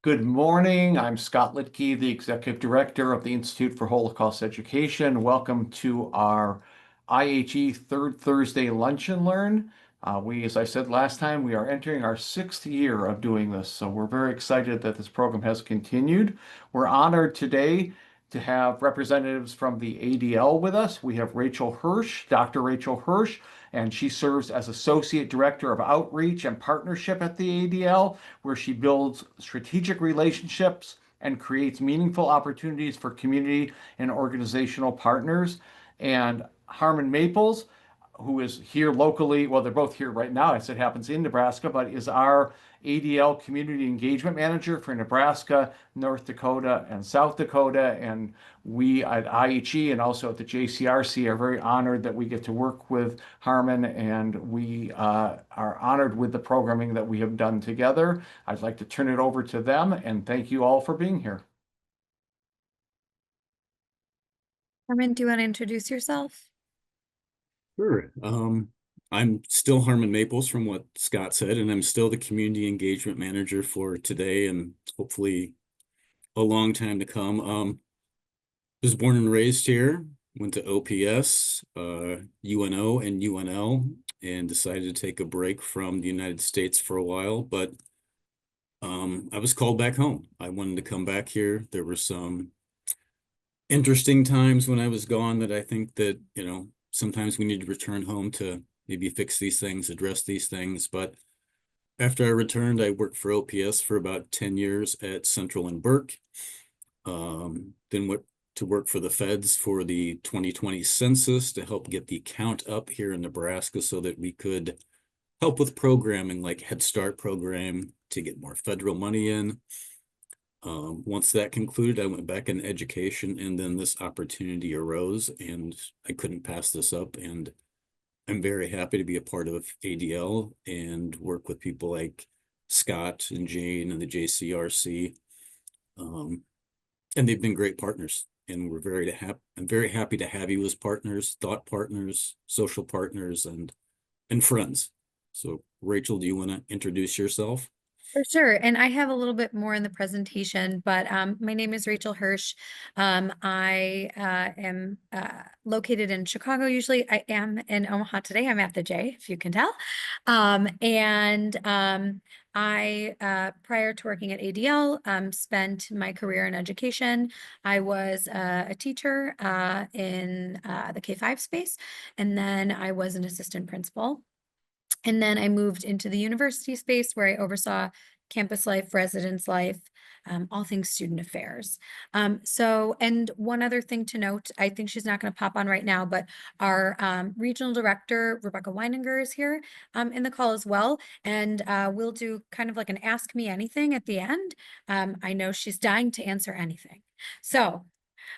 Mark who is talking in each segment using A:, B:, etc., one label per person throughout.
A: Good morning. I'm Scott Litke, the Executive Director of the Institute for Holocaust Education. Welcome to our IHE Third Thursday Lunch and Learn. As I said last time, we are entering our 6th year of doing this, so we're very excited that this program has continued. We're honored today to have representatives from the ADL with us. We have Rachel Hirsh, Dr. Rachel Hirsh, and she serves as Associate Director of Outreach and Partnership at the ADL, where she builds strategic relationships and creates meaningful opportunities for community and organizational partners. And Harmon Maples, who is here locally, well, they're both here right now, as it happens in Nebraska, but is our ADL Community Engagement Manager for Nebraska, North Dakota, and South Dakota. And we at IHE and also at the JCRC are very honored that we get to work with Harmon, and we are honored with the programming that we have done together. I'd like to turn it over to them, and thank you all for being here.
B: Harmon, do you want to introduce yourself?
C: Sure. I'm still Harmon Maples from what Scott said, and I'm still the community engagement manager for today and hopefully a long time to come. Was born and raised here, went to OPS, UNO and UNL, and decided to take a break from the United States for a while, but I was called back home. I wanted to come back here. There were some interesting times when I was gone that I think that, sometimes we need to return home to maybe fix these things, address these things. But after I returned, I worked for OPS for about 10 years at Central and Burke. Then went to work for the feds for the 2020 census to help get the count up here in Nebraska so that we could help with programming like Head Start program to get more federal money in. Once that concluded, I went back in education, and then this opportunity arose, and I couldn't pass this up. And I'm very happy to be a part of ADL and work with people like Scott and Jane and the JCRC. And they've been great partners, and I'm very happy to have you as partners, thought partners, social partners, and friends. So Rachel, do you want to introduce yourself?
B: For sure. And I have a little bit more in the presentation, but my name is Rachel Hirsh. I am located in Chicago. Usually I am in Omaha today. I'm at the J, if you can tell. I, prior to working at ADL, spent my career in education. I was a teacher in the K-5 space, and then I was an assistant principal. And then I moved into the university space where I oversaw campus life, residence life, all things student affairs. And one other thing to note, I think she's not going to pop on right now, but our regional director, Rebecca Weininger, is here in the call as well. And we'll do kind of like an ask me anything at the end. I know she's dying to answer anything. So,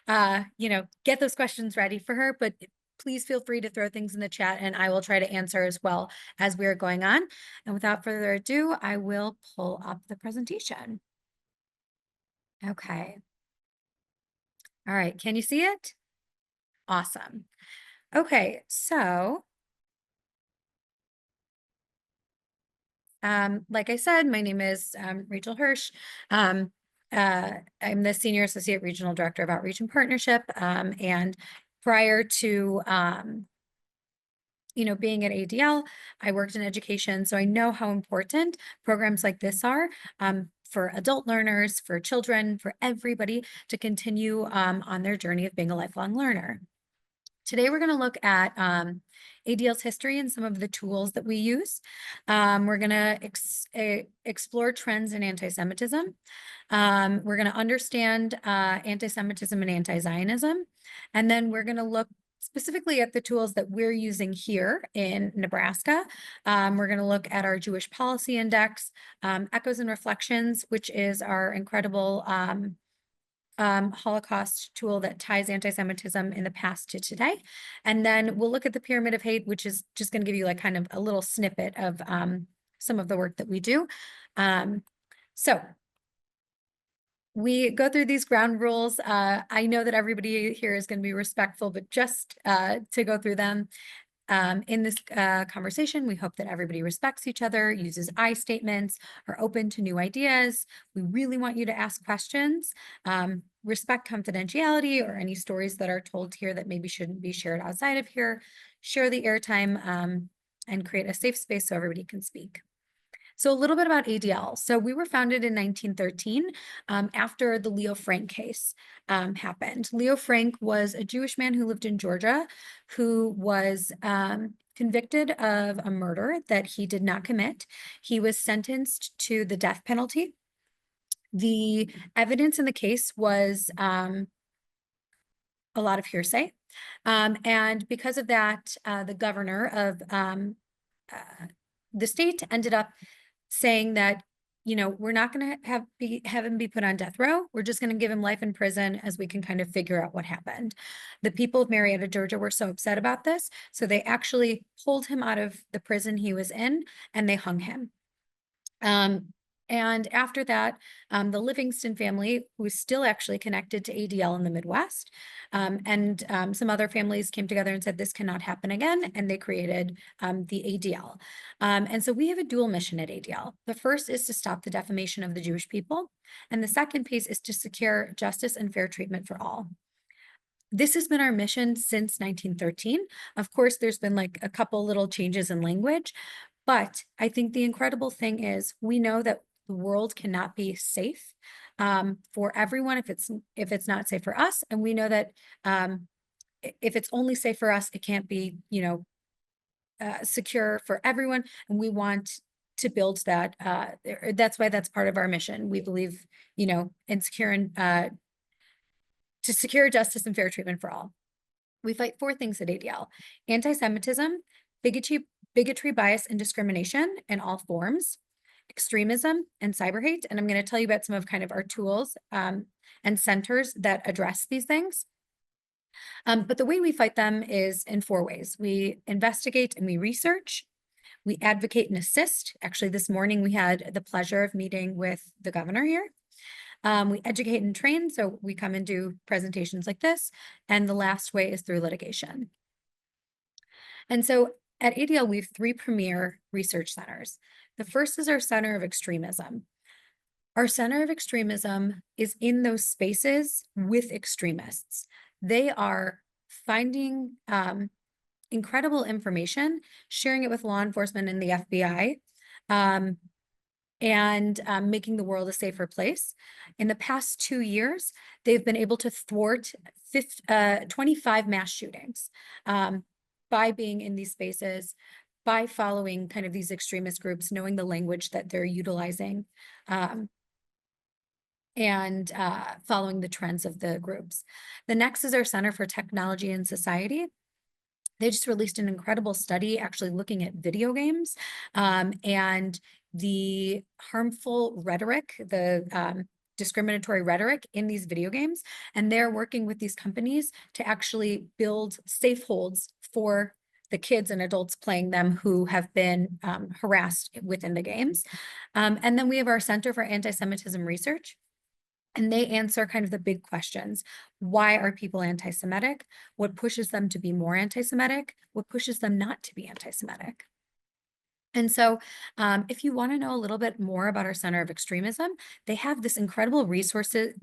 B: get those questions ready for her, but please feel free to throw things in the chat and I will try to answer as well as we're going on. And without further ado, I will pull up the presentation. Okay. All right. Can you see it? Awesome. Okay. So, like I said, my name is Rachel Hirsh. I'm the Senior Associate Regional Director of Outreach and Partnership. And prior to being at ADL, I worked in education, so I know how important programs like this are for adult learners, for children, for everybody to continue on their journey of being a lifelong learner. Today, we're going to look at ADL's history and some of the tools that we use. We're going to explore trends in anti-Semitism. We're going to understand anti-Semitism and anti-Zionism. And then we're going to look specifically at the tools that we're using here in Nebraska. We're going to look at our Jewish Policy Index, Echoes and Reflections, which is our incredible Holocaust tool that ties anti-Semitism in the past to today. And then we'll look at the Pyramid of Hate, which is just going to give you like kind of a little snippet of some of the work that we do. So we go through these ground rules. I know that everybody here is going to be respectful, but just to go through them. In this conversation, we hope that everybody respects each other, uses I statements, are open to new ideas. We really want you to ask questions, respect confidentiality or any stories that are told here that maybe shouldn't be shared outside of here, share the airtime, and create a safe space so everybody can speak. So a little bit about ADL. So we were founded in 1913 after the Leo Frank case happened. Leo Frank was a Jewish man who lived in Georgia who was convicted of a murder that he did not commit. He was sentenced to the death penalty. The evidence in the case was a lot of hearsay. And because of that, the governor of the state ended up saying that, you know, we're not going to have him be put on death row. We're just going to give him life in prison as we can kind of figure out what happened. The people of Marietta, Georgia were so upset about this, so they actually pulled him out of the prison he was in and they hung him. And after that, the Livingston family, who is still actually connected to ADL in the Midwest, and some other families came together and said, this cannot happen again. And they created the ADL. And so we have a dual mission at ADL. The first is to stop the defamation of the Jewish people. And the second piece is to secure justice and fair treatment for all. This has been our mission since 1913. Of course, there's been like a couple little changes in language, but I think the incredible thing is we know that the world cannot be safe for everyone if it's not safe for us. And we know that if it's only safe for us, it can't be, you know, secure for everyone. And we want to build that. That's why that's part of our mission. We believe, you know, in to secure justice and fair treatment for all. We fight four things at ADL: anti-Semitism, bigotry, bias, and discrimination in all forms, extremism, and cyber hate. And I'm going to tell you about some of kind of our tools and centers that address these things. But the way we fight them is in four ways. We investigate and we research. We advocate and assist. Actually, this morning we had the pleasure of meeting with the governor here. We educate and train, so we come and do presentations like this. And the last way is through litigation. And so at ADL, we have three premier research centers. The first is our Center of Extremism. Our Center of Extremism is in those spaces with extremists. They are finding incredible information, sharing it with law enforcement and the FBI, and making the world a safer place. In the past 2 years, they've been able to thwart 25 mass shootings by being in these spaces, by following kind of these extremist groups, knowing the language that they're utilizing, and following the trends of the groups. The next is our Center for Technology and Society. They just released an incredible study actually looking at video games and the harmful rhetoric, the discriminatory rhetoric in these video games. And they're working with these companies to actually build safe holds for the kids and adults playing them who have been harassed within the games. And then we have our Center for Anti-Semitism Research. And they answer kind of the big questions. Why are people anti-Semitic? What pushes them to be more anti-Semitic? What pushes them not to be anti-Semitic? And so if you want to know a little bit more about our Center of Extremism, they have these incredible resources.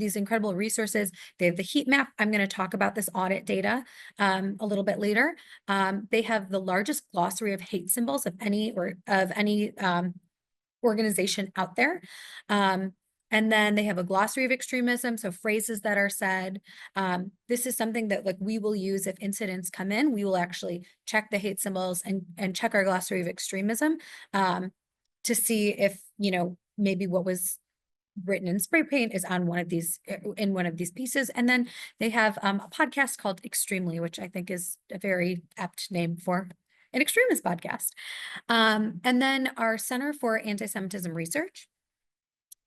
B: They have the heat map. I'm going to talk about this audit data a little bit later. They have the largest glossary of hate symbols of any organization out there. And then they have a glossary of extremism, so phrases that are said. This is something that like we will use if incidents come in. We will actually check the hate symbols and check our glossary of extremism to see if, you know, maybe what was written in spray paint is on one of these pieces. And then they have a podcast called Extremely, which I think is a very apt name for an extremist podcast. And then our Center for Anti-Semitism Research.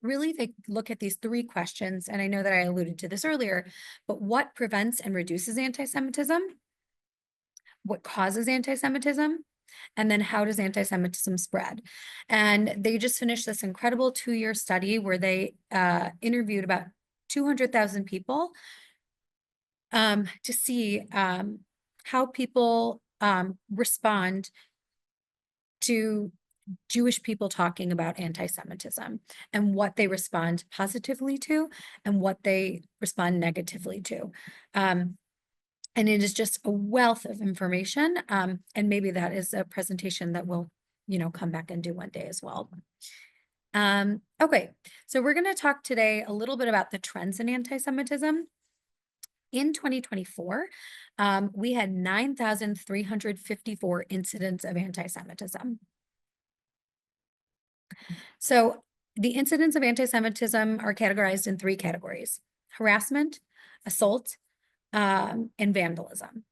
B: Really, they look at these three questions, and I know that I alluded to this earlier, but what prevents and reduces anti-Semitism? What causes anti-Semitism? And then how does anti-Semitism spread? And they just finished this incredible 2-year study where they interviewed about 200,000 people to see how people respond to Jewish people talking about anti-Semitism, and what they respond positively to and what they respond negatively to. And it is just a wealth of information. And maybe that is a presentation that we'll, come back and do one day as well. Okay, so we're going to talk today a little bit about the trends in anti-Semitism. In 2024, we had 9,354 incidents of anti-Semitism. So the incidents of anti-Semitism are categorized in 3 categories: harassment, assault, and vandalism.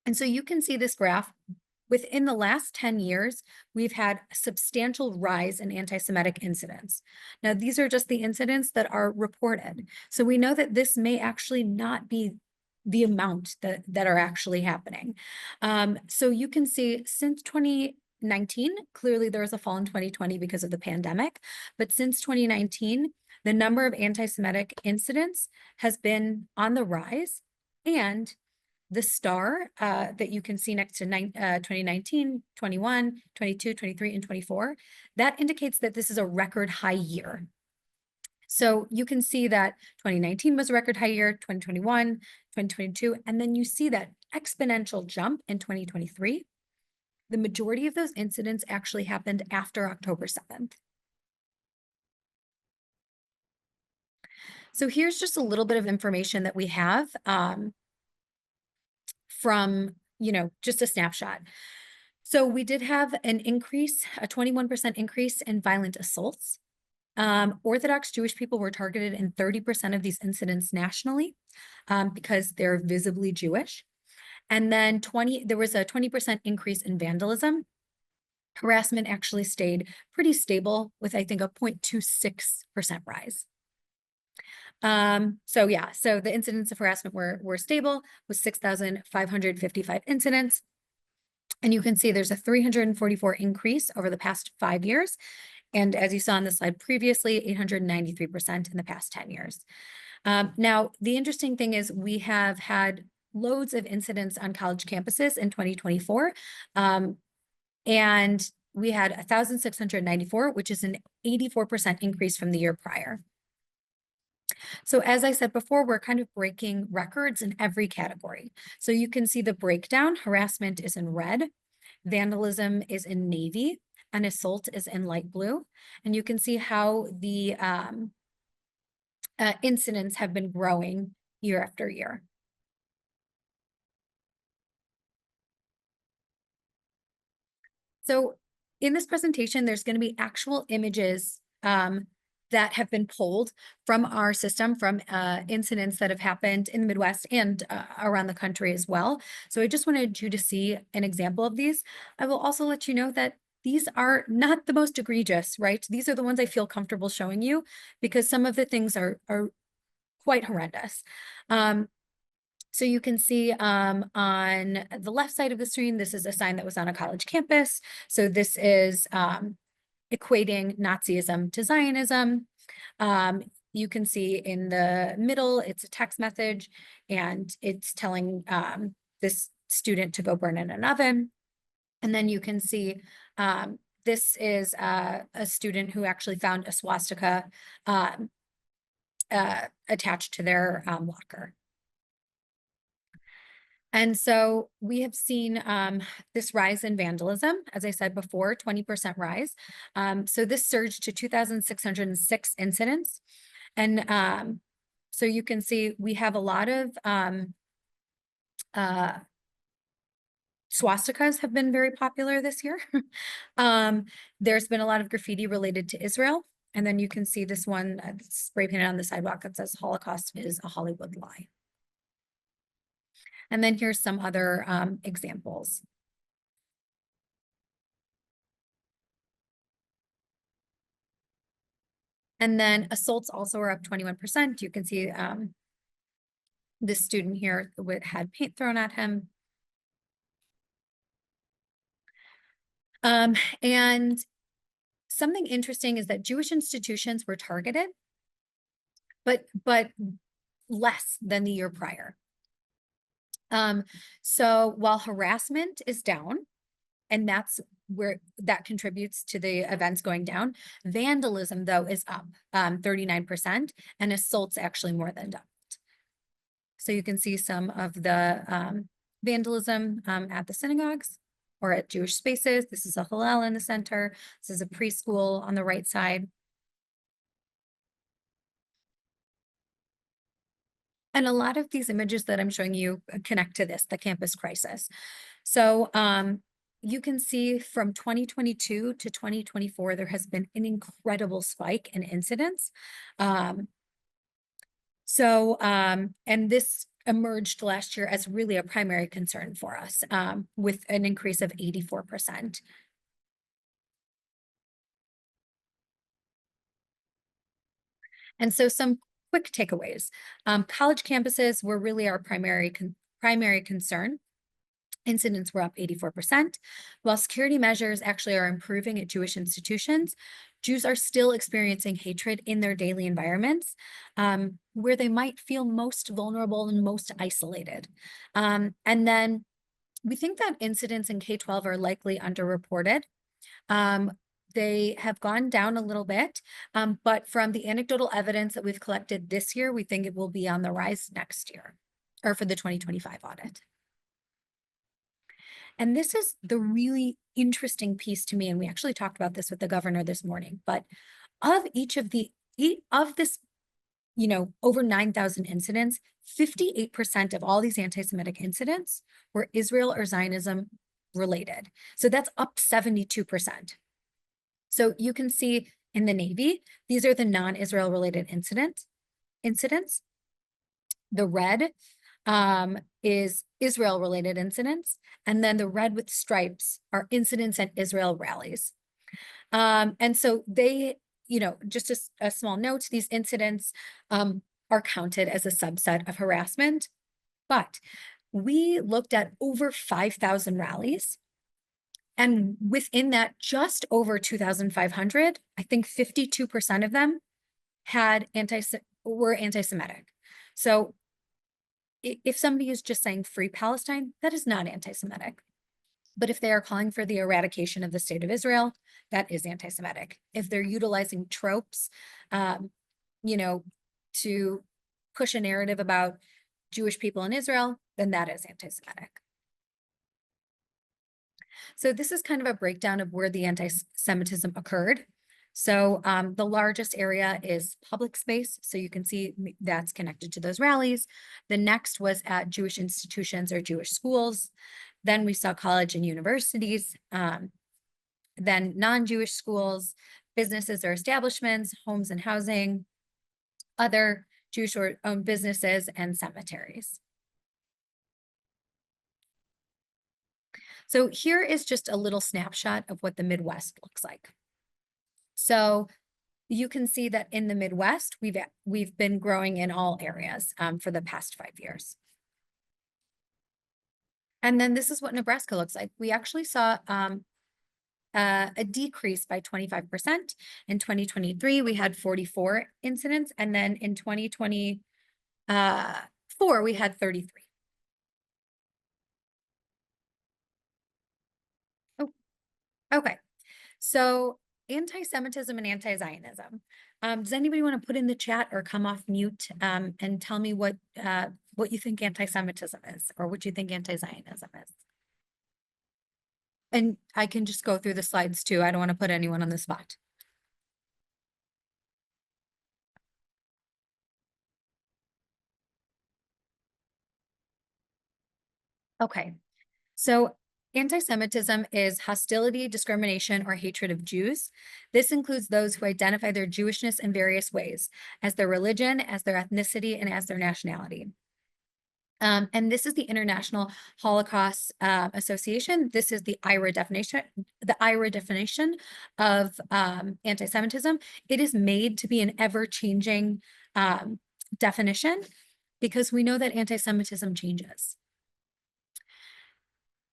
B: And so you can see this graph. Within the last 10 years, we've had a substantial rise in anti-Semitic incidents. Now, these are just the incidents that are reported. So we know that this may actually not be the amount that are actually happening. So you can see since 2019, clearly there was a fall in 2020 because of the pandemic, but since 2019, the number of anti-Semitic incidents has been on the rise, and the star that you can see next to 2019, 21, 22, 23, and 24, that indicates that this is a record high year. So you can see that 2019 was a record high year, 2021, 2022, and then you see that exponential jump in 2023. The majority of those incidents actually happened after October 7th. So here's just a little bit of information that we have from, just a snapshot. So we did have an increase, a 21% increase in violent assaults. Orthodox Jewish people were targeted in 30% of these incidents nationally because they're visibly Jewish. And then there was a 20% increase in vandalism. Harassment actually stayed pretty stable with, I think, a 0.26% rise. So the incidents of harassment were stable with 6,555 incidents. And you can see there's a 344 increase over the past 5 years. And as you saw on the slide previously, 893% in the past 10 years. Now, the interesting thing is we have had loads of incidents on college campuses in 2024. And we had 1,694, which is an 84% increase from the year prior. So as I said before, we're kind of breaking records in every category. So you can see the breakdown. Harassment is in red, vandalism is in navy, and assault is in light blue. And you can see how the incidents have been growing year after year. So in this presentation, there's going to be actual images that have been pulled from our system, from incidents that have happened in the Midwest and around the country as well. So I just wanted you to see an example of these. I will also let you know that these are not the most egregious, right? These are the ones I feel comfortable showing you because some of the things are quite horrendous. So you can see on the left side of the screen, this is a sign that was on a college campus. So this is equating Nazism to Zionism. You can see in the middle, it's a text message, and it's telling this student to go burn in an oven. And then you can see this is a student who actually found a swastika attached to their locker. And so we have seen this rise in vandalism, as I said before, 20% rise. So this surged to 2,606 incidents. And so you can see we have a lot of swastikas have been very popular this year. There's been a lot of graffiti related to Israel. And then you can see this one spray painted on the sidewalk that says Holocaust is a Hollywood lie. And then here's some other examples. And then assaults also are up 21%. You can see this student here had paint thrown at him. And something interesting is that Jewish institutions were targeted, but less than the year prior. So while harassment is down, and that's where that contributes to the events going down, vandalism though is up 39%, and assaults actually more than doubled. So you can see some of the vandalism at the synagogues or at Jewish spaces. This is a Hillel in the center. This is a preschool on the right side. And a lot of these images that I'm showing you connect to this, the campus crisis. So you can see from 2022 to 2024, there has been an incredible spike in incidents. And this emerged last year as really a primary concern for us, with an increase of 84%. And so some quick takeaways. College campuses were really our primary concern. Incidents were up 84%. While security measures actually are improving at Jewish institutions, Jews are still experiencing hatred in their daily environments, where they might feel most vulnerable and most isolated. And then we think that incidents in K-12 are likely underreported. They have gone down a little bit, but from the anecdotal evidence that we've collected this year, we think it will be on the rise next year, or for the 2025 audit. And this is the really interesting piece to me, and we actually talked about this with the governor this morning, but of this, over 9,000 incidents, 58% of all these anti-Semitic incidents were Israel or Zionism related. So that's up 72%. So you can see in the Navy, these are the non-Israel related incidents. The red is Israel related incidents. And then the red with stripes are incidents at Israel rallies. And so they, just a small note, these incidents are counted as a subset of harassment. But we looked at over 5,000 rallies. And within that, just over 2,500, I think 52% of them were anti-Semitic. So if somebody is just saying free Palestine, that is not anti-Semitic. But if they are calling for the eradication of the state of Israel, that is anti-Semitic. If they're utilizing tropes, to push a narrative about Jewish people in Israel, then that is anti-Semitic. So this is kind of a breakdown of where the anti-Semitism occurred. So the largest area is public space. So you can see that's connected to those rallies. The next was at Jewish institutions or Jewish schools. Then we saw college and universities, then non-Jewish schools, businesses or establishments, homes and housing, other Jewish owned businesses, and cemeteries. So here is just a little snapshot of what the Midwest looks like. So you can see that in the Midwest, we've been growing in all areas for the past 5 years. And then this is what Nebraska looks like. We actually saw a decrease by 25%. In 2023, we had 44 incidents, and then in 2024, we had 33. Oh, okay. So anti-Semitism and anti-Zionism. Does anybody want to put in the chat or come off mute and tell me what you think anti-Semitism is, or what you think anti-Zionism is? And I can just go through the slides too. I don't want to put anyone on the spot. Okay, so anti-Semitism is hostility, discrimination, or hatred of Jews. This includes those who identify their Jewishness in various ways, as their religion, as their ethnicity, and as their nationality. And this is the International Holocaust Association. This is the IHRA definition of anti-Semitism. It is made to be an ever-changing definition because we know that anti-Semitism changes.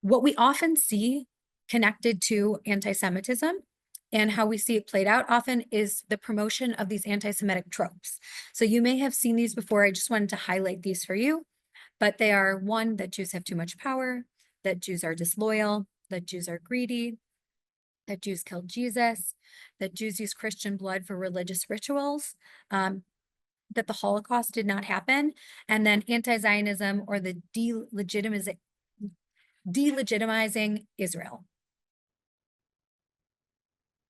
B: What we often see connected to anti-Semitism and how we see it played out often is the promotion of these anti-Semitic tropes. So you may have seen these before. I just wanted to highlight these for you. but they are one, that Jews have too much power, that Jews are disloyal, that Jews are greedy, that Jews killed Jesus, that Jews use Christian blood for religious rituals, that the Holocaust did not happen, and then anti-Zionism, or the delegitimizing Israel.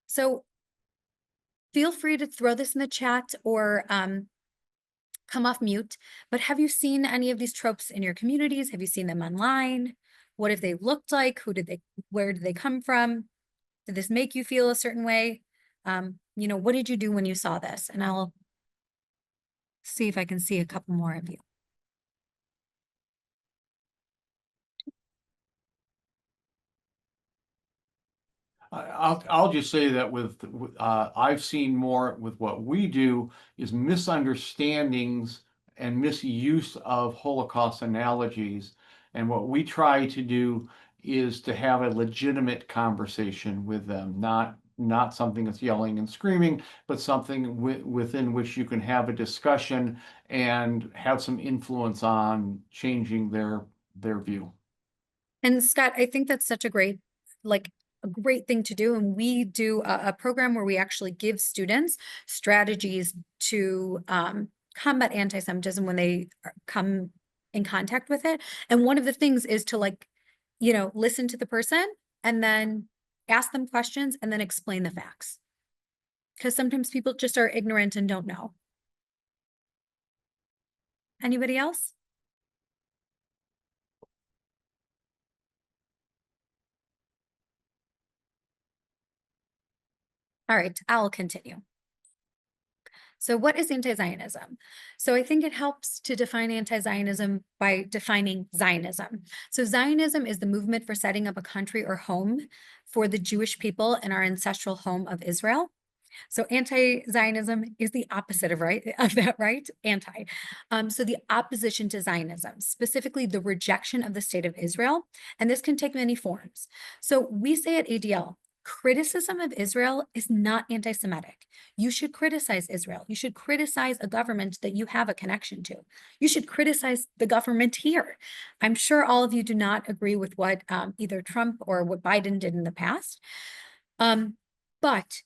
B: So feel free to throw this in the chat or come off mute, but have you seen any of these tropes in your communities? Have you seen them online? What have they looked like? Where did they come from? Did this make you feel a certain way? You know, what did you do when you saw this? And I'll see if I can see a couple more of you.
A: I'll just say that I've seen more with what we do is misunderstandings and misuse of Holocaust analogies. And what we try to do is to have a legitimate conversation with them, not something that's yelling and screaming, but something within which you can have a discussion and have some influence on changing their view.
B: And Scott, I think that's such a great thing to do. And we do a program where we actually give students strategies to combat anti-Semitism when they come in contact with it. And one of the things is to listen to the person and then ask them questions and then explain the facts. Because sometimes people just are ignorant and don't know. Anybody else? All right, I'll continue. So what is anti-Zionism? So I think it helps to define anti-Zionism by defining Zionism. So Zionism is the movement for setting up a country or home for the Jewish people in our ancestral home of Israel. So anti-Zionism is the opposite of that, right? Anti. So the opposition to Zionism, specifically the rejection of the state of Israel. And this can take many forms. So we say at ADL, criticism of Israel is not anti-Semitic. You should criticize Israel. You should criticize a government that you have a connection to. You should criticize the government here. I'm sure all of you do not agree with what either Trump or what Biden did in the past. But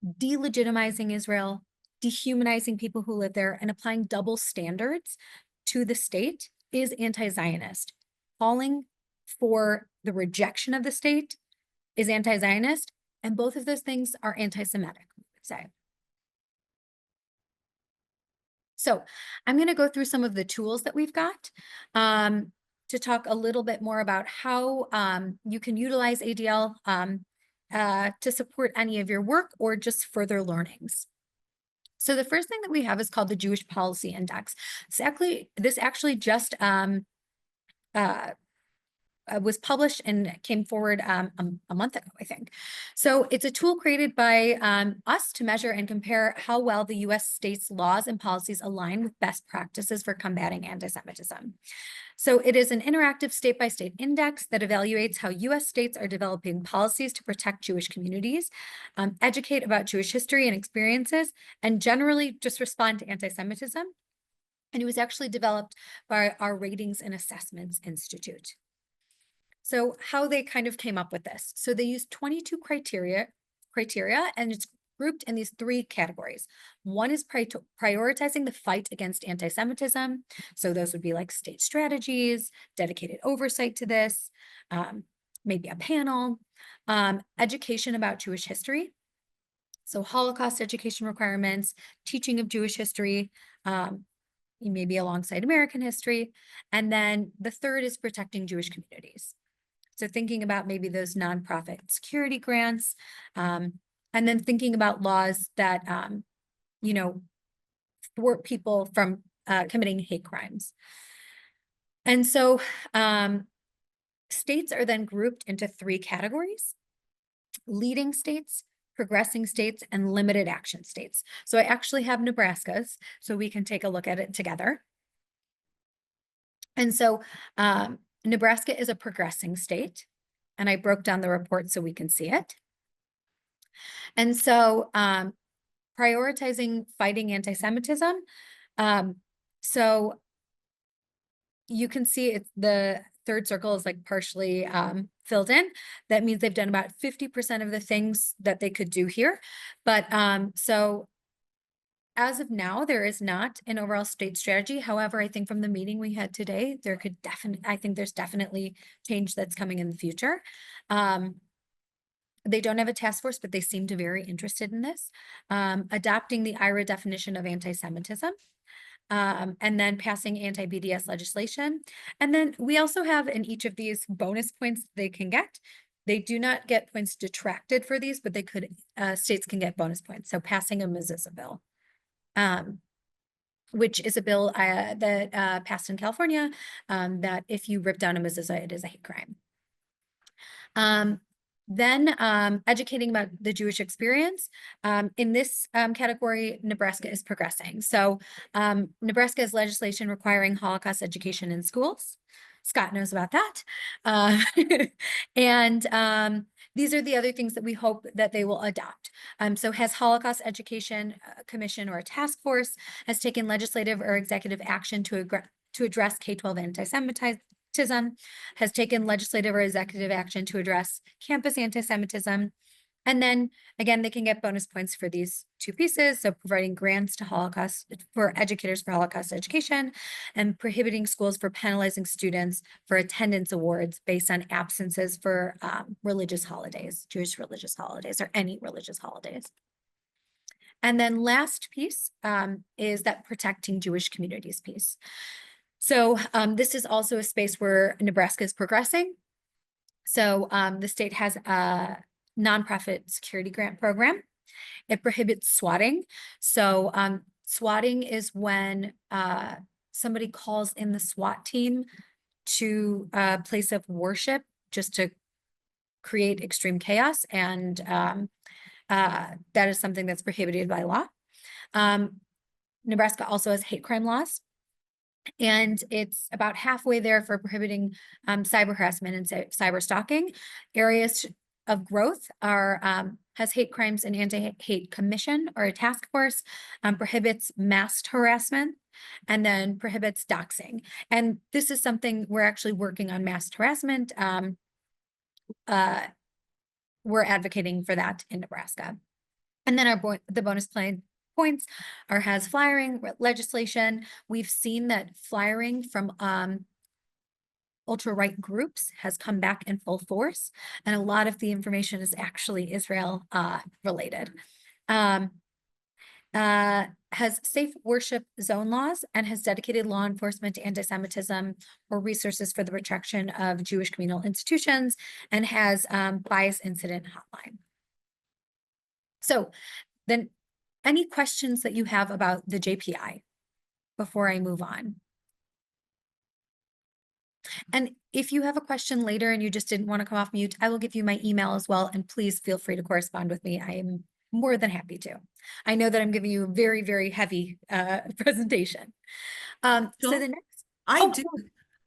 B: delegitimizing Israel, dehumanizing people who live there, and applying double standards to the state is anti-Zionist. Calling for the rejection of the state is anti-Zionist, and both of those things are anti-Semitic, we would say. So I'm going to go through some of the tools that we've got to talk a little bit more about how you can utilize ADL to support any of your work or just further learnings. So the first thing that we have is called the Jewish Policy Index. This actually just was published and came forward a month ago, I think. So it's a tool created by us to measure and compare how well the U.S. states' laws and policies align with best practices for combating anti-Semitism. So it is an interactive state-by-state index that evaluates how U.S. states are developing policies to protect Jewish communities, educate about Jewish history and experiences, and generally just respond to anti-Semitism. And it was actually developed by our Ratings and Assessments Institute. So how they kind of came up with this. So they used 22 criteria, and it's grouped in these three categories. One is prioritizing the fight against anti-Semitism. So those would be like state strategies, dedicated oversight to this, maybe a panel, education about Jewish history. So Holocaust education requirements, teaching of Jewish history, maybe alongside American history. And then the third is protecting Jewish communities. So thinking about maybe those nonprofit security grants, and then thinking about laws that, thwart people from committing hate crimes. And so states are then grouped into three categories: leading states, progressing states, and limited action states. So I actually have Nebraska's, so we can take a look at it together. And so Nebraska is a progressing state, and I broke down the report so we can see it. And so prioritizing fighting anti-Semitism. So you can see it's the third circle is like partially filled in. That means they've done about 50% of the things that they could do here. But so as of now, there is not an overall state strategy. However, I think from the meeting we had today, there could I think there's definitely change that's coming in the future. They don't have a task force, but they seem to be very interested in this. Adopting the IHRA definition of anti-Semitism. And then passing anti-BDS legislation. And then we also have in each of these bonus points they can get. They do not get points detracted for these, but they could, states can get bonus points. So passing a mezuzah bill, which is a bill that passed in California, that if you rip down a mezuzah, it is a hate crime. Then educating about the Jewish experience. In this category, Nebraska is progressing. So Nebraska has legislation requiring Holocaust education in schools. Scott knows about that. And these are the other things that we hope that they will adopt. So has Holocaust Education Commission or a task force has taken legislative or executive action to address K-12 anti-Semitism, has taken legislative or executive action to address campus anti-Semitism. And then again, they can get bonus points for these two pieces. So providing grants to for educators for Holocaust education, and prohibiting schools for penalizing students for attendance awards based on absences for religious holidays, Jewish religious holidays, or any religious holidays. And then last piece is that protecting Jewish communities piece. So this is also a space where Nebraska is progressing. So the state has a nonprofit security grant program. It prohibits swatting. So swatting is when somebody calls in the SWAT team to a place of worship just to create extreme chaos. And that is something that's prohibited by law. Nebraska also has hate crime laws. And it's about halfway there for prohibiting cyber harassment and cyber stalking. Areas of growth are has hate crimes and anti-hate commission or a task force, prohibits mass harassment, and then prohibits doxing. And this is something we're actually working on mass harassment. We're advocating for that in Nebraska. And then the bonus points has flyering legislation. We've seen that flyering from ultra-right groups has come back in full force, and a lot of the information is actually Israel related. Has safe worship zone laws, and has dedicated law enforcement to anti-Semitism or resources for the protection of Jewish communal institutions, and has bias incident hotline. So then any questions that you have about the JPI before I move on? And if you have a question later and you just didn't want to come off mute, I will give you my email as well. And please feel free to correspond with me. I am more than happy to. I know that I'm giving you a very, very heavy presentation. So the next,
D: I do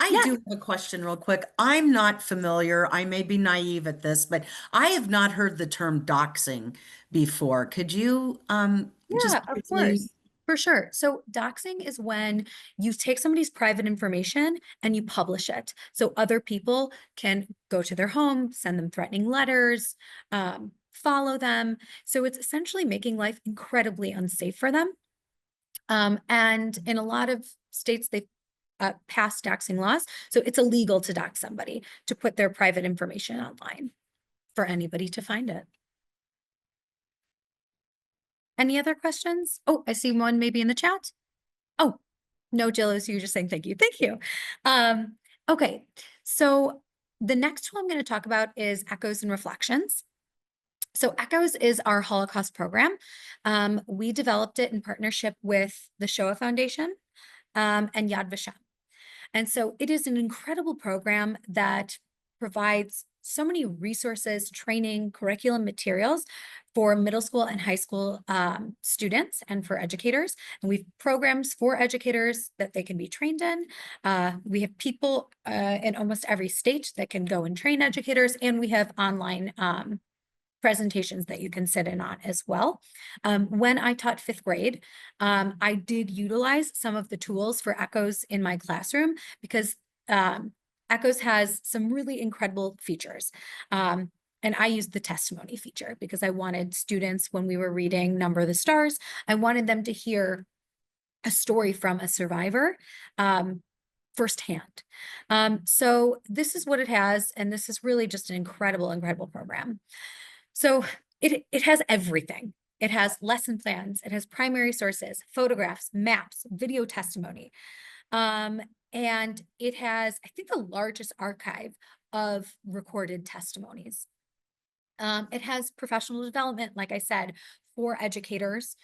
D: have a question real quick. I'm not familiar. I may be naive at this, but I have not heard the term doxing before. Could you just
B: of course. For sure. So doxing is when you take somebody's private information and you publish it. So other people can go to their home, send them threatening letters, follow them. So it's essentially making life incredibly unsafe for them. And in a lot of states, they've passed doxing laws. So it's illegal to dox somebody, to put their private information online for anybody to find it. Any other questions? Oh, I see one maybe in the chat. Oh, no, Jill, so you're just saying thank you. Thank you. Okay, so the next tool I'm going to talk about is Echoes and Reflections. So Echoes is our Holocaust program. We developed it in partnership with the Shoah Foundation and Yad Vashem. And so it is an incredible program that provides so many resources, training, curriculum materials for middle school and high school students and for educators. And we have programs for educators that they can be trained in. We have people in almost every state that can go and train educators, and we have online presentations that you can sit in on as well. When I taught 5th grade, I did utilize some of the tools for Echoes in my classroom because Echoes has some really incredible features. And I used the testimony feature because I wanted students, when we were reading Number the Stars, I wanted them to hear a story from a survivor firsthand. So this is what it has, and this is really just an incredible, incredible program. So it has everything. It has lesson plans, it has primary sources, photographs, maps, video testimony. And it has, I think, the largest archive of recorded testimonies. It has professional development, like I said, for educators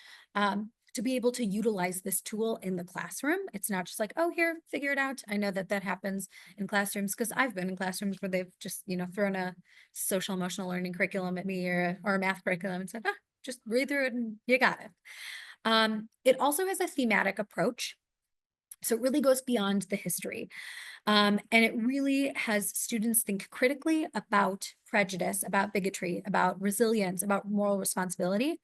B: to be able to utilize this tool in the classroom. It's not just like, oh, here, figure it out. I know that that happens in classrooms because I've been in classrooms where they've just, thrown a social emotional learning curriculum at me or a math curriculum and said, just read through it and you got it. It also has a thematic approach. So it really goes beyond the history. And it really has students think critically about prejudice, about bigotry, about resilience, about moral responsibility.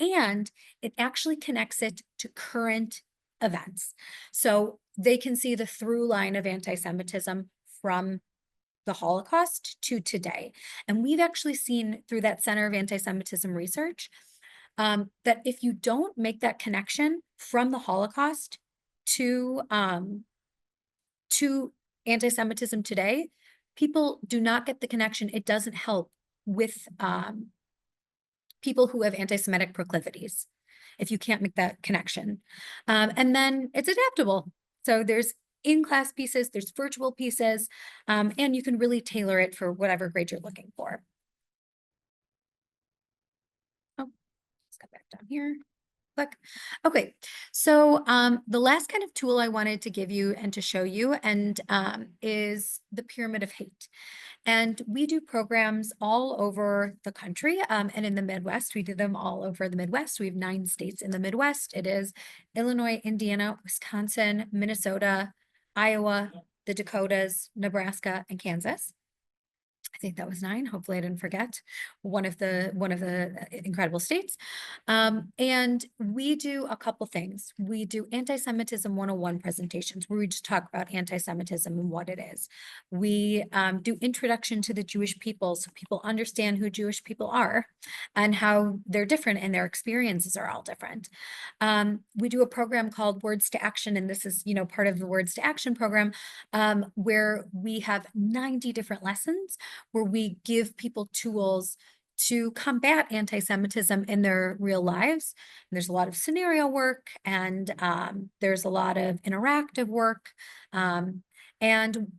B: And it actually connects it to current events. So they can see the through line of anti-Semitism from the Holocaust to today. And we've actually seen through that Center of Anti-Semitism Research that if you don't make that connection from the Holocaust to anti-Semitism today, people do not get the connection. It doesn't help with people who have anti-Semitic proclivities if you can't make that connection. And then it's adaptable. So there's in-class pieces, there's virtual pieces, and you can really tailor it for whatever grade you're looking for. Oh, let's go back down here. Click. Okay, so the last kind of tool I wanted to give you and to show you is the Pyramid of Hate. And we do programs all over the country and in the Midwest. We do them all over the Midwest. We have 9 states in the Midwest. It is Illinois, Indiana, Wisconsin, Minnesota, Iowa, the Dakotas, Nebraska, and Kansas. I think that was 9. Hopefully I didn't forget one of the incredible states. And we do a couple things. We do Anti-Semitism 101 presentations where we just talk about anti-Semitism and what it is. We do introduction to the Jewish people so people understand who Jewish people are and how they're different and their experiences are all different. We do a program called Words to Action, and this is, part of the Words to Action program where we have 90 different lessons where we give people tools to combat anti-Semitism in their real lives. And there's a lot of scenario work and there's a lot of interactive work. And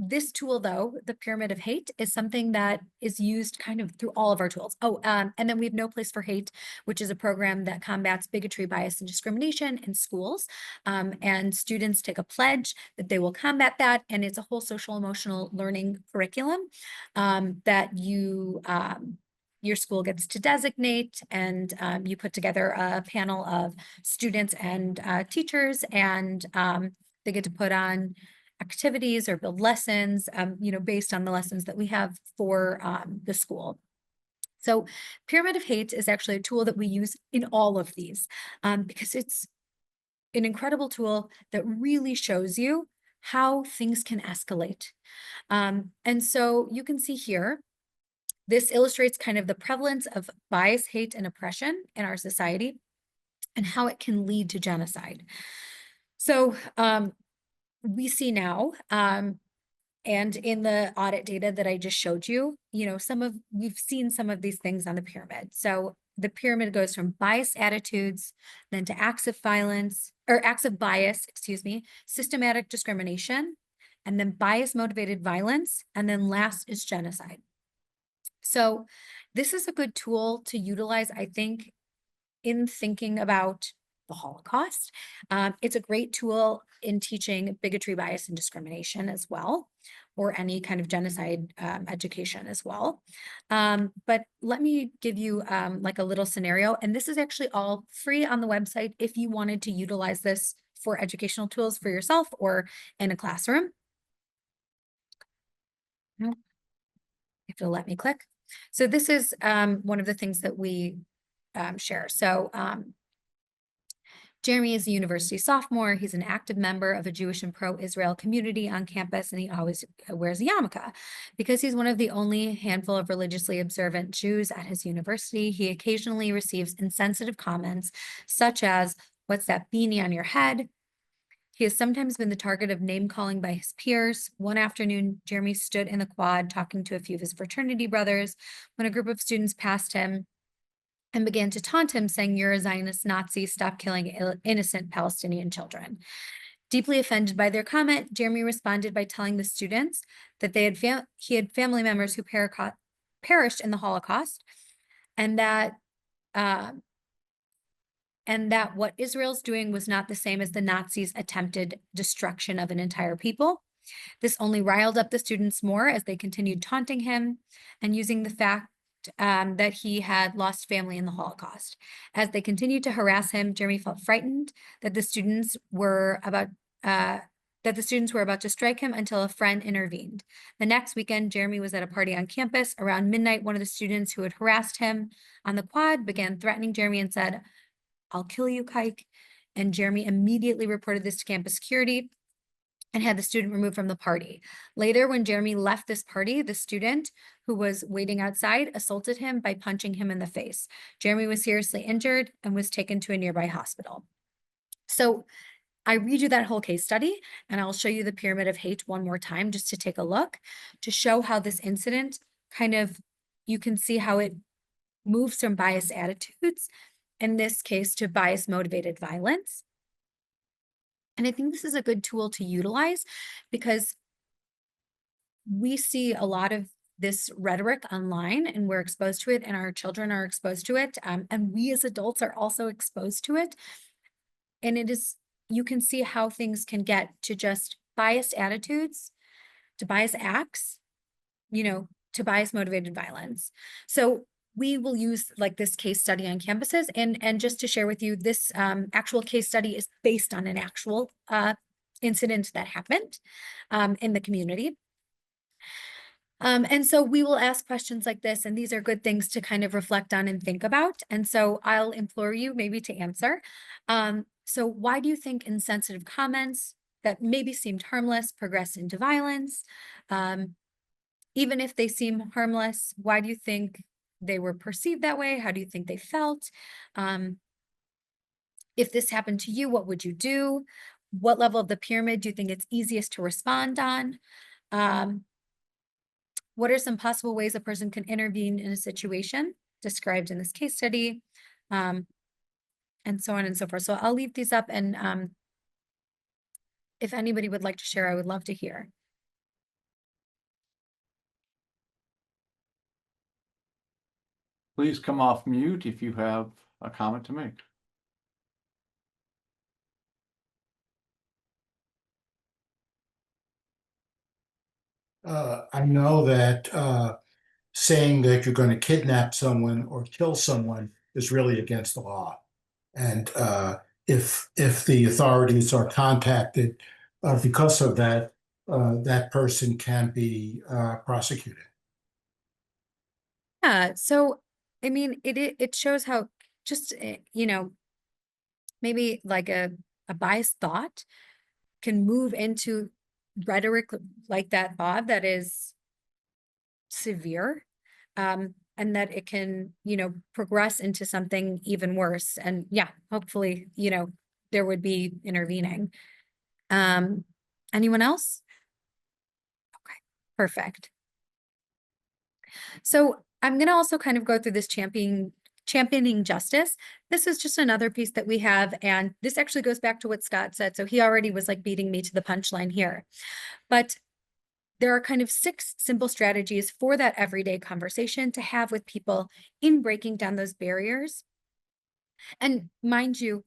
B: this tool, though, the Pyramid of Hate, is something that is used kind of through all of our tools. Oh, and then we have No Place for Hate, which is a program that combats bigotry, bias, and discrimination in schools. And students take a pledge that they will combat that. And it's a whole social emotional learning curriculum that your school gets to designate, and you put together a panel of students and teachers, and they get to put on activities or build lessons, based on the lessons that we have for the school. So Pyramid of Hate is actually a tool that we use in all of these because it's an incredible tool that really shows you how things can escalate. And so you can see here, this illustrates kind of the prevalence of bias, hate, and oppression in our society and how it can lead to genocide. So we see now, and in the audit data that I just showed you, we've seen some of these things on the pyramid. So the pyramid goes from biased attitudes, then to acts of violence, or acts of bias, systematic discrimination, and then bias motivated violence, and then last is genocide. So this is a good tool to utilize, I think, in thinking about the Holocaust. It's a great tool in teaching bigotry, bias, and discrimination as well, or any kind of genocide education as well. But let me give you like a little scenario, and this is actually all free on the website if you wanted to utilize this for educational tools for yourself or in a classroom. You have to let me click. So this is one of the things that we share. So Jeremy is a university sophomore. He's an active member of a Jewish and pro-Israel community on campus, and he always wears a yarmulke. Because he's one of the only handful of religiously observant Jews at his university, he occasionally receives insensitive comments, such as, "What's that beanie on your head?" He has sometimes been the target of name-calling by his peers. One afternoon, Jeremy stood in the quad talking to a few of his fraternity brothers when a group of students passed him and began to taunt him, saying, "You're a Zionist Nazi, stop killing innocent Palestinian children." Deeply offended by their comment, Jeremy responded by telling the students that he had family members who perished in the Holocaust, and that what Israel's doing was not the same as the Nazis' attempted destruction of an entire people. This only riled up the students more as they continued taunting him and using the fact that he had lost family in the Holocaust. As they continued to harass him, Jeremy felt frightened that the students were about to strike him until a friend intervened. The next weekend, Jeremy was at a party on campus. Around midnight, one of the students who had harassed him on the quad began threatening Jeremy and said, "I'll kill you, Kike." And Jeremy immediately reported this to campus security and had the student removed from the party. Later, when Jeremy left this party, the student who was waiting outside assaulted him by punching him in the face. Jeremy was seriously injured and was taken to a nearby hospital. So I read you that whole case study, and I'll show you the pyramid of hate one more time just to take a look, to show how this incident you can see how it moves from biased attitudes, in this case, to bias-motivated violence. And I think this is a good tool to utilize because we see a lot of this rhetoric online and we're exposed to it and our children are exposed to it. And we as adults are also exposed to it. And you can see how things can get to just biased attitudes, to biased acts, to bias motivated violence. So we will use like this case study on campuses, and just to share with you, this actual case study is based on an actual incident that happened in the community. And so we will ask questions like this, and these are good things to kind of reflect on and think about. And so I'll implore you maybe to answer. So why do you think insensitive comments that maybe seemed harmless progress into violence? Even if they seem harmless, why do you think they were perceived that way? How do you think they felt? If this happened to you, what would you do? What level of the pyramid do you think it's easiest to respond on? What are some possible ways a person can intervene in a situation described in this case study? And so on and so forth. So I'll leave these up, and if anybody would like to share, I would love to hear.
A: Please come off mute if you have a comment to make.
E: I know that saying that you're going to kidnap someone or kill someone is really against the law. And if the authorities are contacted because of that, that person can be prosecuted.
B: Yeah, so I mean, it shows how just maybe like a biased thought can move into rhetoric like that, Bob, that is severe, and that it can progress into something even worse. And yeah, hopefully there would be intervening. Anyone else? Okay, perfect. So I'm going to also kind of go through this championing justice. This is just another piece that we have, and this actually goes back to what Scott said. So he already was like beating me to the punchline here. But there are kind of 6 simple strategies for that everyday conversation to have with people in breaking down those barriers. And mind you,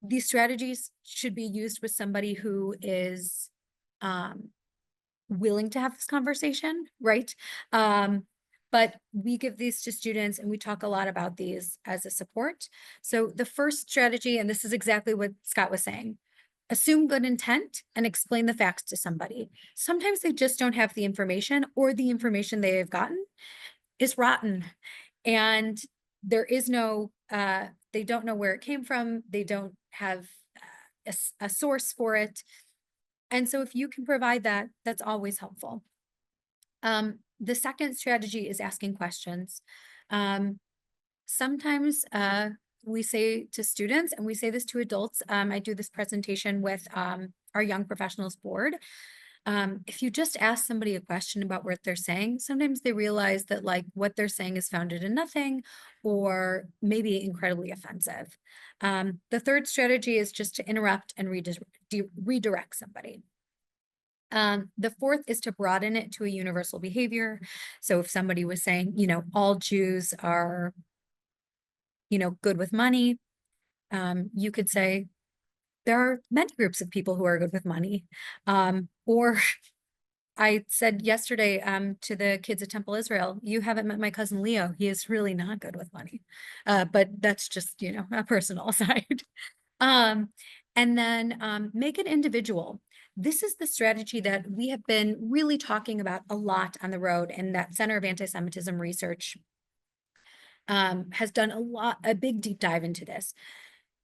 B: these strategies should be used with somebody who is willing to have this conversation, right? But we give these to students and we talk a lot about these as a support. So the first strategy, and this is exactly what Scott was saying, assume good intent and explain the facts to somebody. Sometimes they just don't have the information, or the information they have gotten is rotten. And there is no, they don't know where it came from. They don't have a source for it. And so if you can provide that, that's always helpful. The second strategy is asking questions. Sometimes we say to students, and we say this to adults, I do this presentation with our young professionals board. If you just ask somebody a question about what they're saying, sometimes they realize that like what they're saying is founded in nothing or maybe incredibly offensive. The third strategy is just to interrupt and redirect somebody. The fourth is to broaden it to a universal behavior. So if somebody was saying, you know, all Jews are, you know, good with money, you could say, there are many groups of people who are good with money. Or I said yesterday to the kids at Temple Israel, you haven't met my cousin Leo. He is really not good with money. But that's just, you know, a personal side. And then make it individual. This is the strategy that we have been really talking about a lot on the road, and that Center of Anti-Semitism Research has done a big deep dive into this.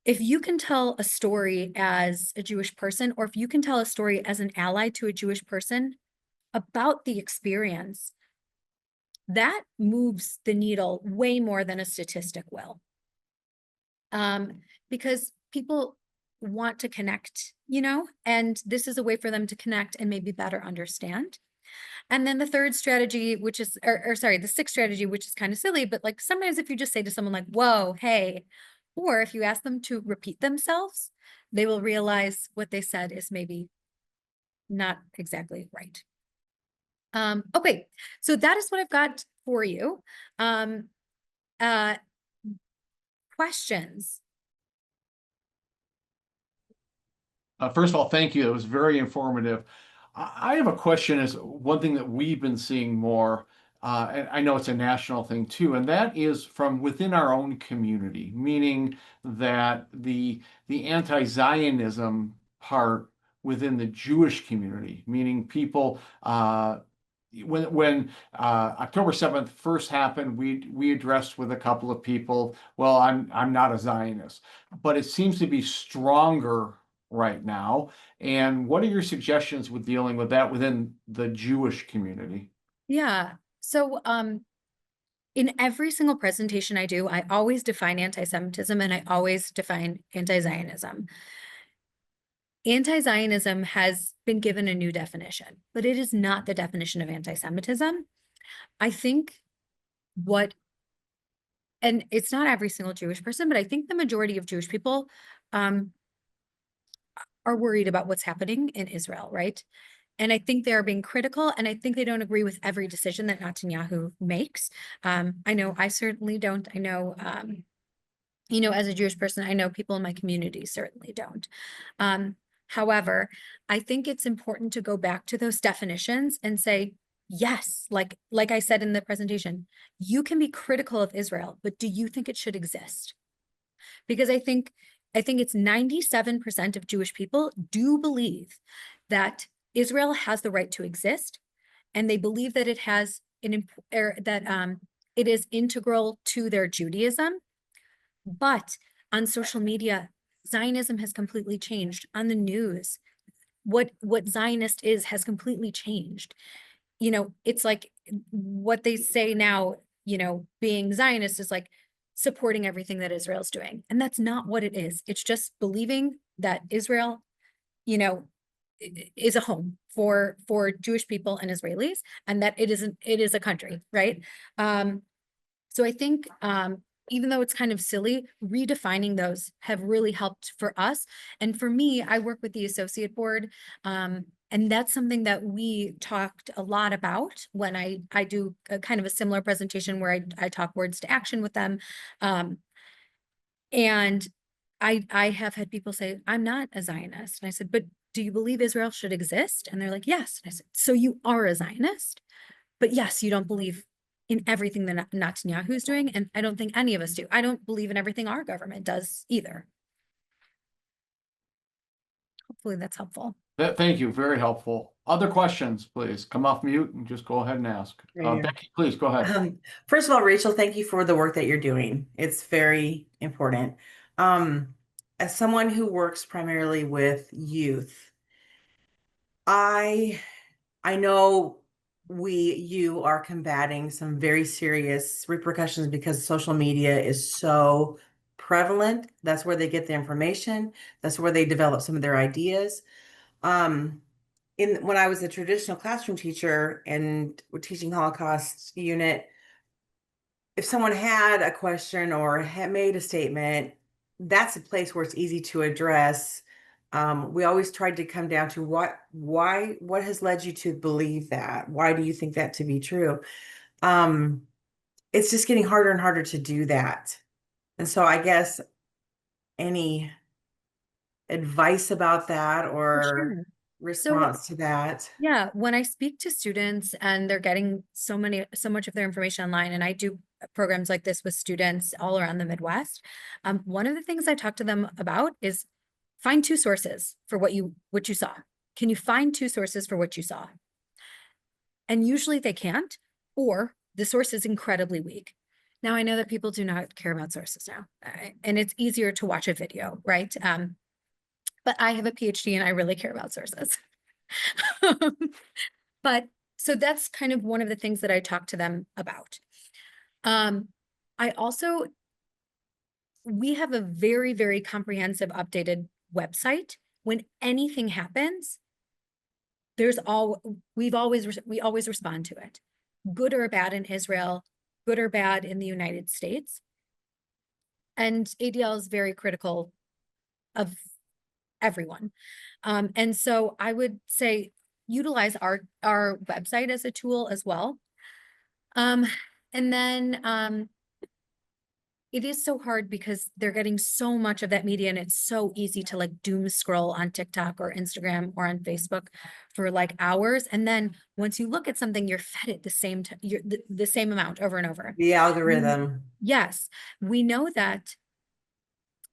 B: If you can tell a story as a Jewish person, or if you can tell a story as an ally to a Jewish person about the experience, that moves the needle way more than a statistic will. Because people want to connect, you know, and this is a way for them to connect and maybe better understand. And then the third strategy, which is, the sixth strategy, which is kind of silly, but like sometimes if you just say to someone like, whoa, hey, or if you ask them to repeat themselves, they will realize what they said is maybe not exactly right. Okay, so that is what I've got for you. Questions?
A: First of all, thank you. It was very informative. I have a question. Is one thing that we've been seeing more, and I know it's a national thing too, and that is from within our own community, meaning that the anti-Zionism part within the Jewish community, meaning people. When October 7th first happened, we addressed with a couple of people, well, I'm not a Zionist, but it seems to be stronger right now. And what are your suggestions with dealing with that within the Jewish community?
B: Yeah. So in every single presentation I do, I always define anti-Semitism and I always define anti-Zionism. Anti-Zionism has been given a new definition, but it is not the definition of anti-Semitism. I think and it's not every single Jewish person, but I think the majority of Jewish people are worried about what's happening in Israel, right? And I think they're being critical, and I think they don't agree with every decision that Netanyahu makes. I know I certainly don't. I know, you know, as a Jewish person, I know people in my community certainly don't. However, I think it's important to go back to those definitions and say, yes, like I said in the presentation, you can be critical of Israel, but do you think it should exist? Because I think it's 97% of Jewish people do believe that Israel has the right to exist, and they believe that it has it is integral to their Judaism. But on social media, Zionism has completely changed. On the news, what Zionist is has completely changed. You know, it's like what they say now, you know, being Zionist is like supporting everything that Israel's doing. And that's not what it is. It's just believing that Israel, you know, is a home for Jewish people and Israelis, and that it is a country, right? So I think even though it's kind of silly, redefining those have really helped for us. And for me, I work with the associate board, and that's something that we talked a lot about when I do a kind of a similar presentation where I talk words to action with them. And I have had people say, I'm not a Zionist. And I said, but do you believe Israel should exist? And they're like, yes. And I said, so you are a Zionist, but yes, you don't believe in everything that Netanyahu is doing. And I don't think any of us do. I don't believe in everything our government does either. Hopefully that's helpful.
A: Thank you. Very helpful. Other questions, please come off mute and just go ahead and ask.
F: Right here.
A: Becky, please go ahead.
F: First of all, Rachel, thank you for the work that you're doing. It's very important. As someone who works primarily with youth, I know you are combating some very serious repercussions because social media is so prevalent. That's where they get the information. That's where they develop some of their ideas. When I was a traditional classroom teacher and we're teaching Holocaust unit, if someone had a question or had made a statement, that's a place where it's easy to address. We always tried to come down to what has led you to believe that? Why do you think that to be true? It's just getting harder and harder to do that. And so I guess any advice about that or
B: Sure.
F: response to that?
B: Yeah, when I speak to students and they're getting so much of their information online, and I do programs like this with students all around the Midwest, one of the things I talk to them about is find two sources for what you saw. Can you find two sources for what you saw? And usually they can't, or the source is incredibly weak. Now I know that people do not care about sources now, and it's easier to watch a video, right? But I have a PhD and I really care about sources. But so that's kind of one of the things that I talk to them about. We have a very, very comprehensive updated website. When anything happens, we always respond to it, good or bad in Israel, good or bad in the United States. And ADL is very critical of everyone. And so I would say utilize our website as a tool as well. And then it is so hard because they're getting so much of that media and it's so easy to like doom scroll on TikTok or Instagram or on Facebook for like hours. And then once you look at something, you're fed it the same amount over and over.
F: The algorithm.
B: Yes, we know that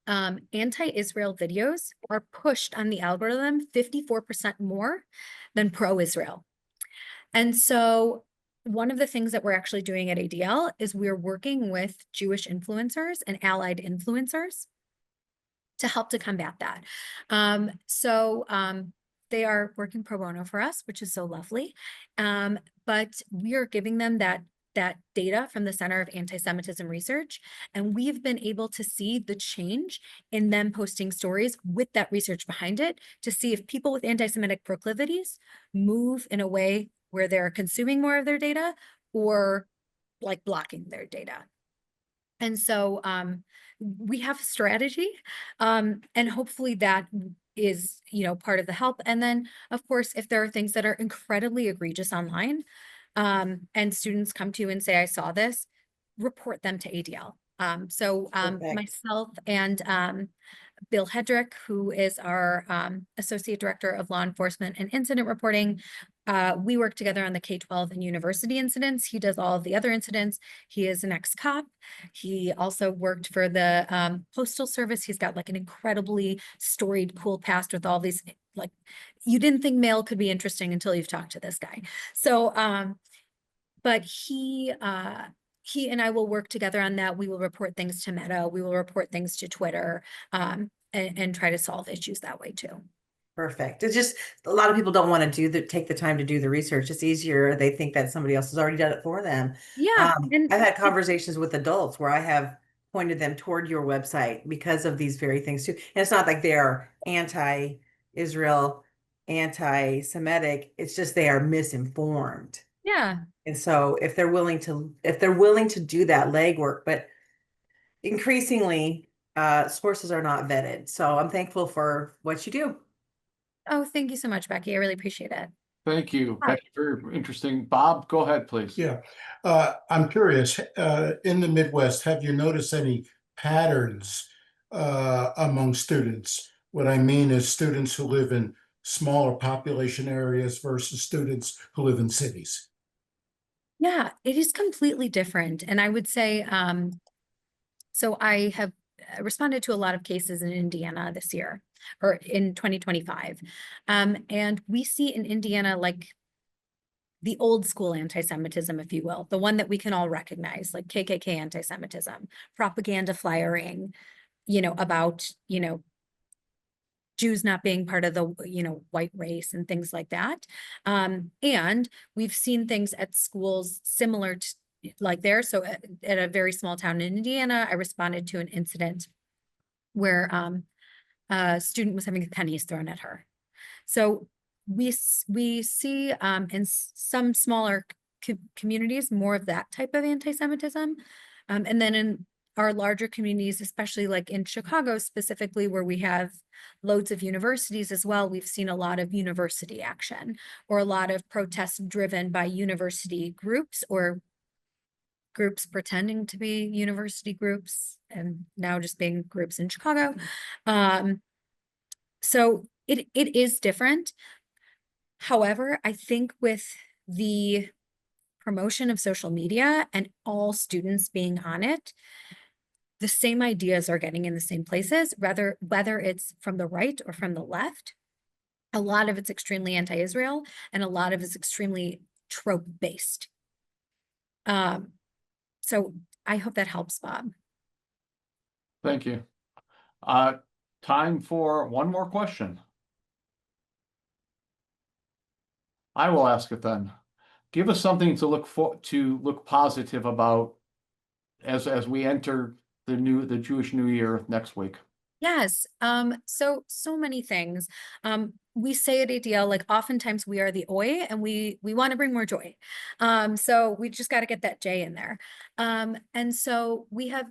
B: anti-Israel videos are pushed on the algorithm 54% more than pro-Israel. And so one of the things that we're actually doing at ADL is we're working with Jewish influencers and allied influencers to help to combat that. They are working pro bono for us, which is so lovely. But we are giving them that data from the Center of Anti-Semitism Research. And we've been able to see the change in them posting stories with that research behind it to see if people with anti-Semitic proclivities move in a way where they're consuming more of their data or like blocking their data. And so we have a strategy and hopefully that is, part of the help. And then of course, if there are things that are incredibly egregious online, and students come to you and say, I saw this, report them to ADL. Myself and Bill Hedrick, who is our Associate Director of Law Enforcement and Incident Reporting, we work together on the K-12 and university incidents. He does all of the other incidents. He is an ex-cop. He also worked for the Postal Service. He's got like an incredibly storied, cool past with all these, like, you didn't think mail could be interesting until you've talked to this guy. So, but he and I will work together on that. We will report things to Meta. We will report things to Twitter, and try to solve issues that way too.
F: Perfect. It's just a lot of people don't want to take the time to do the research. It's easier. They think that somebody else has already done it for them.
B: Yeah.
F: I've had conversations with adults where I have pointed them toward your website because of these very things too. And it's not like they're anti-Israel, anti-Semitic. It's just they are misinformed.
B: Yeah.
F: And so if they're willing to do that legwork, but increasingly sources are not vetted. So I'm thankful for what you do.
B: Oh, thank you so much, Becky. I really appreciate it.
A: Thank you, Becky. Very interesting. Bob, go ahead, please.
E: Yeah, I'm curious, in the Midwest, have you noticed any patterns among students? What I mean is students who live in smaller population areas versus students who live in cities.
B: Yeah, it is completely different. And I would say, so I have responded to a lot of cases in Indiana this year. or in 2025. And we see in Indiana, like the old school anti-Semitism, if you will, the one that we can all recognize, like KKK anti-Semitism, propaganda flyering, about, Jews not being part of the, white race and things like that. And we've seen things at schools similar to like there. So at a very small town in Indiana, I responded to an incident where a student was having pennies thrown at her. So we see in some smaller communities more of that type of anti-Semitism. And then in our larger communities, especially like in Chicago specifically, where we have loads of universities as well, we've seen a lot of university action or a lot of protests driven by university groups or groups pretending to be university groups and now just being groups in Chicago. So it is different. However, I think with the promotion of social media and all students being on it, the same ideas are getting in the same places, whether it's from the right or from the left. A lot of it's extremely anti-Israel and a lot of it's extremely trope-based. So I hope that helps, Bob.
A: Thank you. Time for one more question. I will ask it then. Give us something to look positive about as we enter the Jewish New Year next week.
B: Yes. So many things. We say at ADL, like oftentimes we are the oi and we want to bring more joy. So we just got to get that J in there. And so we have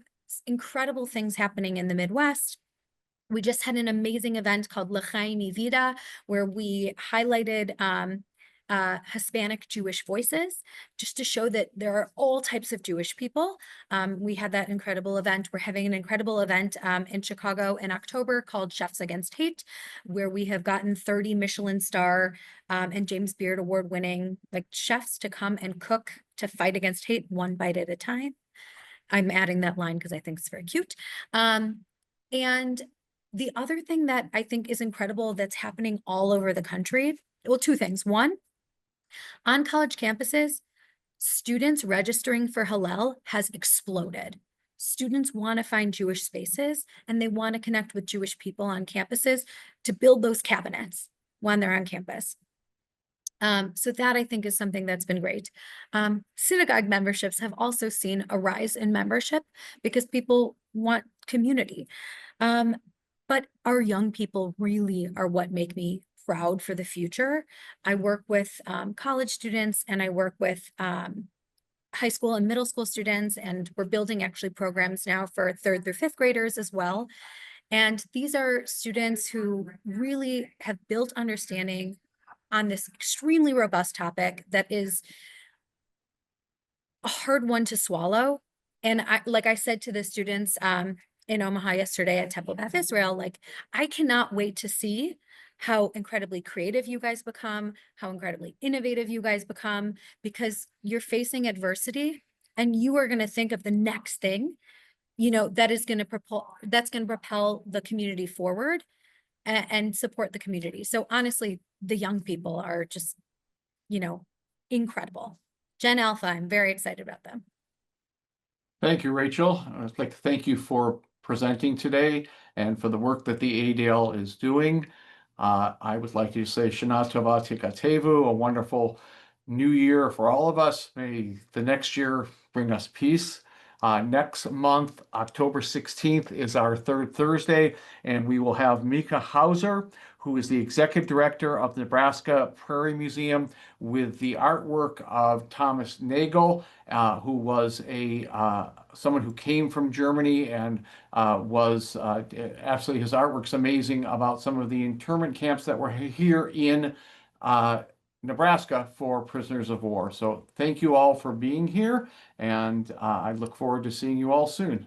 B: incredible things happening in the Midwest. We just had an amazing event called L'chaim Vida, where we highlighted Hispanic Jewish voices, just to show that there are all types of Jewish people. We had that incredible event. We're having an incredible event in Chicago in October called Chefs Against Hate, where we have gotten 30 Michelin star and James Beard award winning like chefs to come and cook to fight against hate one bite at a time. I'm adding that line because I think it's very cute. And the other thing that I think is incredible that's happening all over the country, well, two things. One, on college campuses, students registering for Hillel has exploded. Students want to find Jewish spaces and they want to connect with Jewish people on campuses to build those cabinets when they're on campus. So that I think is something that's been great. Synagogue memberships have also seen a rise in membership because people want community. But our young people really are what make me proud for the future. I work with college students and I work with high school and middle school students, and we're building actually programs now for 3rd through 5th graders as well. And these are students who really have built understanding on this extremely robust topic that is a hard one to swallow. And like I said to the students in Omaha yesterday at Temple Beth Israel, like, I cannot wait to see how incredibly creative you guys become, how incredibly innovative you guys become, because you're facing adversity and you are going to think of the next thing, that is going to propel the community forward and support the community. So honestly, the young people are just, incredible. Gen Alpha, I'm very excited about them.
A: Thank you, Rachel. I'd like to thank you for presenting today and for the work that the ADL is doing. I would like to say Shana Tova Tikatevu, a wonderful new year for all of us. May the next year bring us peace. Next month, October 16th, is our 3rd Thursday, and we will have Mika Hauser, who is the executive director of the Nebraska Prairie Museum, with the artwork of Thomas Nagel, who was someone who came from Germany and was absolutely, his artwork's amazing, about some of the internment camps that were here in Nebraska for prisoners of war. So thank you all for being here, and I look forward to seeing you all soon.